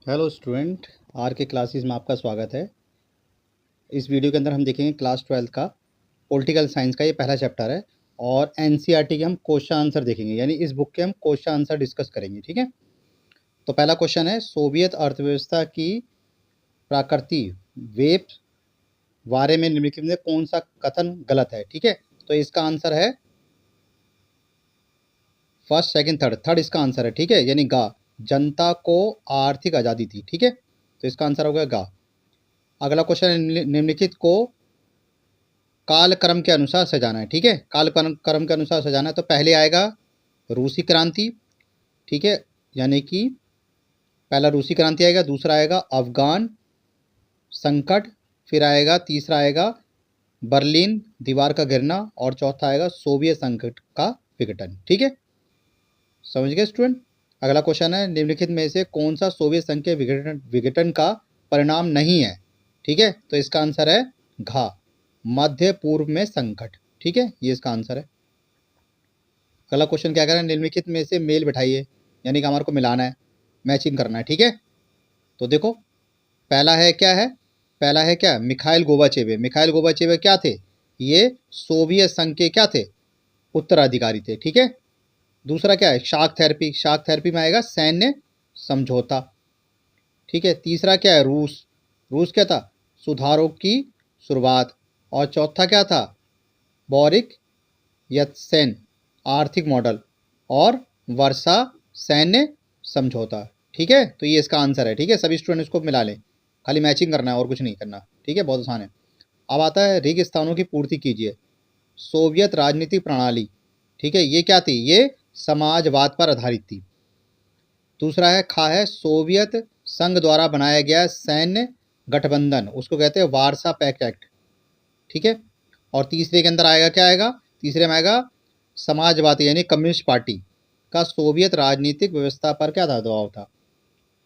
Hello student, are के classes में आपका स्वागत है। इस वीडियो के अंदर हम देखेंगे क्लास 12 का पॉलिटिकल साइंस का ये पहला चैप्टर है और एनसीईआरटी के हम क्वेश्चन आंसर देखेंगे, यानी इस बुक के हम क्वेश्चन आंसर डिस्कस करेंगे। ठीक है, तो पहला क्वेश्चन है, सोवियत अर्थव्यवस्था की प्रकृति वेब बारे में निम्नलिखित में कौन सा कथन गलत है। ठीक है, तो इसका आंसर है फर्स्ट, सेकंड, थर्ड इसका आंसर है। ठीक है, यानी गा, जनता को आर्थिक आज़ादी थी। ठीक है, तो इसका आंसर हो गया गा। अगला क्वेश्चन है, निम्नलिखित को काल क्रम के अनुसार सजाना है। ठीक है, काल क्रम के अनुसार सजाना है, तो पहले आएगा रूसी क्रांति। ठीक है, यानी कि पहला रूसी क्रांति आएगा, दूसरा आएगा अफगान संकट, फिर आएगा तीसरा आएगा बर्लिन दीवार का गिरना और चौथा आएगा सोवियत संकट का विघटन। ठीक है, समझ गए स्टूडेंट। अगला क्वेश्चन है, निम्नलिखित में से कौन सा सोवियत संघ के विघटन का परिणाम नहीं है। ठीक है, तो इसका आंसर है घा, मध्य पूर्व में संकट। ठीक है, ये इसका आंसर है। अगला क्वेश्चन क्या कह रहा है, निम्नलिखित में से मेल बिठाइए, यानी कि हमारे को मिलाना है, मैचिंग करना है। ठीक है, तो देखो पहला है क्या है, पहला है क्या, मिखाइल गोबाचेव। मिखाइल गोबाचेव क्या थे, ये सोवियत संघ के क्या थे, उत्तराधिकारी थे। ठीक है, दूसरा क्या है, शाक थेरेपी। शाक थेरेपी में आएगा सैन्य समझौता। ठीक है, तीसरा क्या है, रूस। रूस क्या था, सुधारों की शुरुआत। और चौथा क्या था, बोरिक यत्सेन आर्थिक मॉडल और वर्षा सैन्य समझौता। ठीक है, तो ये इसका आंसर है। ठीक है, सभी स्टूडेंट इसको मिला लें, खाली मैचिंग करना है और कुछ नहीं करना। ठीक है, बहुत आसान है। अब आता है रिक्त स्थानों की पूर्ति कीजिए। सोवियत राजनीतिक प्रणाली, ठीक है, ये क्या थी, ये समाजवाद पर आधारित थी। दूसरा है खा है, सोवियत संघ द्वारा बनाया गया सैन्य गठबंधन, उसको कहते हैं वारसा पैक्ट एक्ट। ठीक है, और तीसरे के अंदर आएगा क्या आएगा, तीसरे में आएगा समाजवादी यानी कम्युनिस्ट पार्टी का सोवियत राजनीतिक व्यवस्था पर क्या था, दबाव था।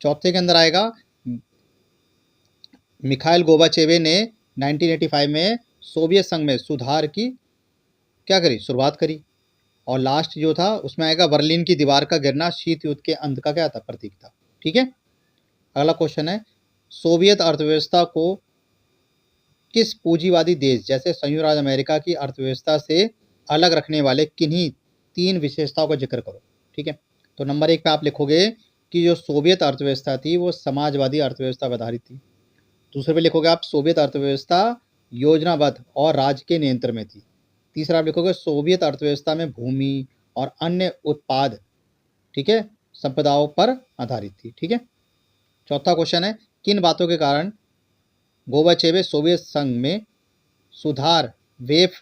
चौथे के अंदर आएगा मिखाइल गोबाचेवे ने 1985 में सोवियत संघ में सुधार की क्या करी, शुरुआत करी। और लास्ट जो था उसमें आएगा बर्लिन की दीवार का गिरना, शीत युद्ध के अंत का क्या था, प्रतीक था। ठीक है, अगला क्वेश्चन है, सोवियत अर्थव्यवस्था को किस पूंजीवादी देश जैसे संयुक्त राज्य अमेरिका की अर्थव्यवस्था से अलग रखने वाले किन्हीं तीन विशेषताओं का जिक्र करो। ठीक है, तो नंबर 1 पे आप लिखोगे कि जो सोवियत अर्थव्यवस्था थी वो समाजवादी अर्थव्यवस्था पर आधारित थी। दूसरे पे लिखोगे आप सोवियत अर्थव्यवस्था योजनाबद्ध और राज्य के नियंत्रण में थी। तीसरा आप लिखोगे सोवियत अर्थव्यवस्था में भूमि और अन्य उत्पाद, ठीक है, संपदाओं पर आधारित थी। ठीक है, चौथा क्वेश्चन है, किन बातों के कारण गोबाचेवे सोवियत संघ में सुधार वेफ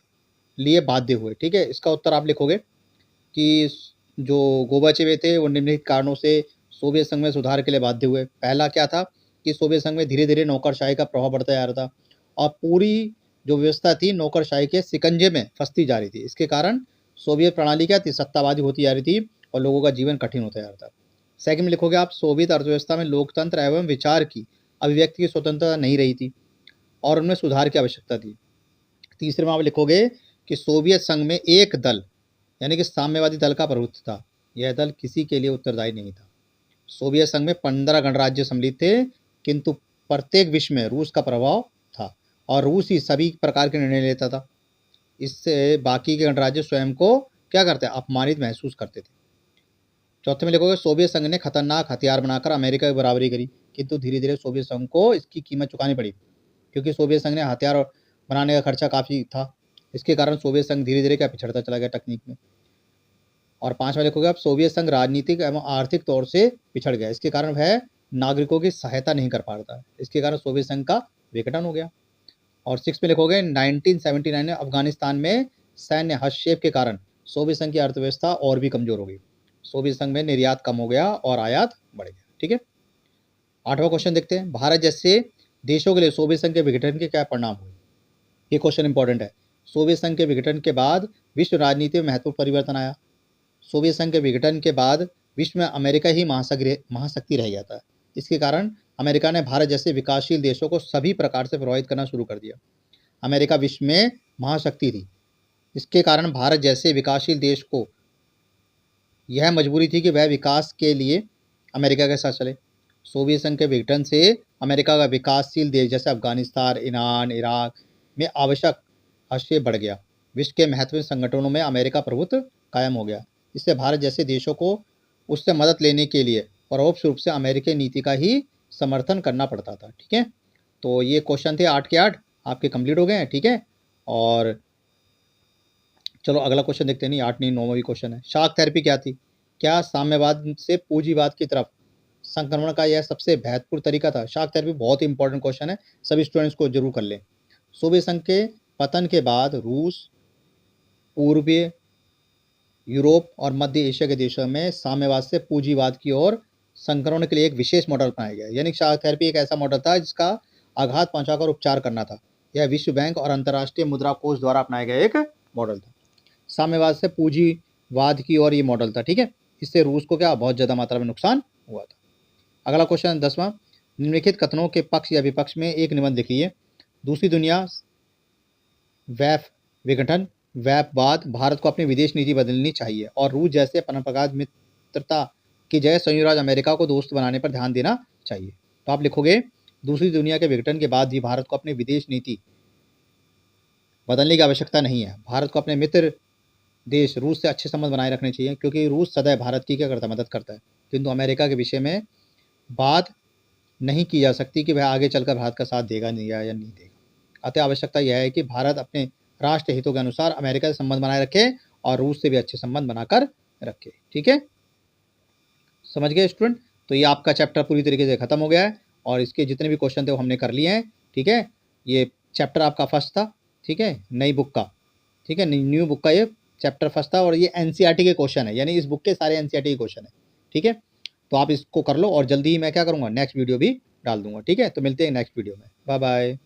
लिए बाध्य हुए। ठीक है, इसका उत्तर आप लिखोगे कि जो गोबाचेवे थे वो निम्नलिखित कारणों से सोवियत संघ में सुधार के लिए बाध्य हुए। पहला क्या था कि सोवियत संघ में धीरे धीरे नौकरशाही का प्रभाव बढ़ता जा रहा था और पूरी जो व्यवस्था थी नौकरशाही के शिकंजे में फंसती जा रही थी। इसके कारण सोवियत प्रणाली क्या थी, सत्तावादी होती जा रही थी और लोगों का जीवन कठिन होता जा रहा था। सेकंड में लिखोगे आप, सोवियत अर्थव्यवस्था में लोकतंत्र एवं विचार की अभिव्यक्ति की स्वतंत्रता नहीं रही थी और उनमें सुधार की आवश्यकता थी। तीसरे में आप लिखोगे कि सोवियत संघ में एक दल यानी कि साम्यवादी दल का प्रभुत्व था, यह दल किसी के लिए उत्तरदायी नहीं था। सोवियत संघ में 15 गणराज्य सम्मिलित थे, किंतु प्रत्येक विषय में रूस का प्रभाव था और रूस ही सभी प्रकार के निर्णय लेता था। इससे बाकी के गणराज्य स्वयं को क्या करते, अपमानित महसूस करते थे। चौथे में लिखोगे, सोवियत संघ ने खतरनाक हथियार बनाकर अमेरिका की बराबरी करी, किंतु धीरे धीरे सोवियत संघ को इसकी कीमत चुकानी पड़ी, क्योंकि सोवियत संघ ने हथियार बनाने का खर्चा काफ़ी था। इसके कारण सोवियत संघ धीरे धीरे क्या पिछड़ता चला गया तकनीक में। और पांचवा लिखोगे आप, सोवियत संघ राजनीतिक एवं आर्थिक तौर से पिछड़ गया, इसके कारण वह नागरिकों की सहायता नहीं कर पा रहा था, इसके कारण सोवियत संघ का विघटन हो गया। और सिक्स में लिखोगे, 1979 में अफगानिस्तान में सैन्य हस्तक्षेप के कारण सोवियत संघ की अर्थव्यवस्था और भी कमजोर हो गई, सोवियत संघ में निर्यात कम हो गया और आयात बढ़ गया। ठीक है, आठवां क्वेश्चन देखते हैं, भारत जैसे देशों के लिए सोवियत संघ के विघटन के क्या परिणाम हुए। ये क्वेश्चन इंपॉर्टेंट है। सोवियत संघ के विघटन के बाद विश्व राजनीति में महत्वपूर्ण परिवर्तन आया। सोवियत संघ के विघटन के बाद विश्व में अमेरिका ही महाशक्ति रह गया था। इसके कारण अमेरिका ने भारत जैसे विकासशील देशों को सभी प्रकार से प्रभावित करना शुरू कर दिया। अमेरिका विश्व में महाशक्ति थी, इसके कारण भारत जैसे विकासशील देश को यह मजबूरी थी कि वह विकास के लिए अमेरिका के साथ चले। सोवियत संघ के विघटन से अमेरिका का विकासशील देश जैसे अफगानिस्तान, ईरान, इराक में आवश्यक हस्तक्षेप बढ़ गया। विश्व के महत्वपूर्ण संगठनों में अमेरिका प्रभुत्व कायम हो गया। इससे भारत जैसे देशों को उससे मदद लेने के लिए परोक्ष रूप से अमेरिकी नीति का ही समर्थन करना पड़ता था। ठीक है, तो ये क्वेश्चन थे 8 के 8 आपके कंप्लीट हो गए हैं। ठीक है, और चलो अगला क्वेश्चन देखते हैं। नहीं 8 नहीं 9वां भी क्वेश्चन है। शाक थेरेपी क्या थी? क्या साम्यवाद से पूंजीवाद की तरफ संक्रमण का यह सबसे महत्वपूर्ण तरीका था? शाक थेरेपी बहुत ही इंपॉर्टेंट क्वेश्चन है, सभी स्टूडेंट्स को जरूर कर लें। सोवियत संघ के पतन के बाद रूस, पूर्वीय यूरोप और मध्य एशिया के देशों में साम्यवाद से पूंजीवाद की ओर संक्रमण के लिए एक विशेष मॉडल अपनाया गया। यानी शाक थेरेपी एक ऐसा मॉडल था जिसका आघात पहुंचाकर उपचार करना था। यह विश्व बैंक और अंतर्राष्ट्रीय मुद्रा कोष द्वारा अपनाया गया एक मॉडल था। साम्यवाद से पूंजीवाद की ओर ये मॉडल था। ठीक है, इससे रूस को क्या बहुत ज़्यादा मात्रा में नुकसान हुआ था। अगला क्वेश्चन 10वां। निम्नलिखित कथनों के पक्ष या विपक्ष में एक निबंध लिखिए। दूसरी दुनिया वैफ विघटन वैपवाद भारत को अपनी विदेश नीति बदलनी चाहिए और रूस जैसे परंपरागत मित्रता की जगह संयुक्त राज्य अमेरिका को दोस्त बनाने पर ध्यान देना चाहिए। तो आप लिखोगे दूसरी दुनिया के विघटन के बाद भी भारत को अपनी विदेश नीति बदलने की आवश्यकता नहीं है। भारत को अपने मित्र देश रूस से अच्छे संबंध बनाए रखने चाहिए, क्योंकि रूस सदैव भारत की क्या करता है, मदद करता है। किंतु अमेरिका के विषय में बात नहीं की जा सकती कि वह आगे चलकर भारत का साथ देगा नहीं या नहीं देगा। अतः आवश्यकता यह है कि भारत अपने राष्ट्र हितों के अनुसार अमेरिका से संबंध बनाए रखे और रूस से भी अच्छे संबंध बनाकर रखे। ठीक है, समझ गए स्टूडेंट? तो ये आपका चैप्टर पूरी तरीके से खत्म हो गया है और इसके जितने भी क्वेश्चन थे वो हमने कर लिए हैं। ठीक है, ये चैप्टर आपका फर्स्ट था। ठीक है, नई बुक का। ठीक है, न्यू बुक का ये चैप्टर फर्स्ट था और ये एनसीईआरटी के क्वेश्चन है, यानी इस बुक के सारे एनसीईआरटी के क्वेश्चन है। ठीक है, तो आप इसको कर लो और जल्दी ही मैं क्या करूँगा, नेक्स्ट वीडियो भी डाल दूंगा। ठीक है, तो मिलते हैं नेक्स्ट वीडियो में। Bye bye.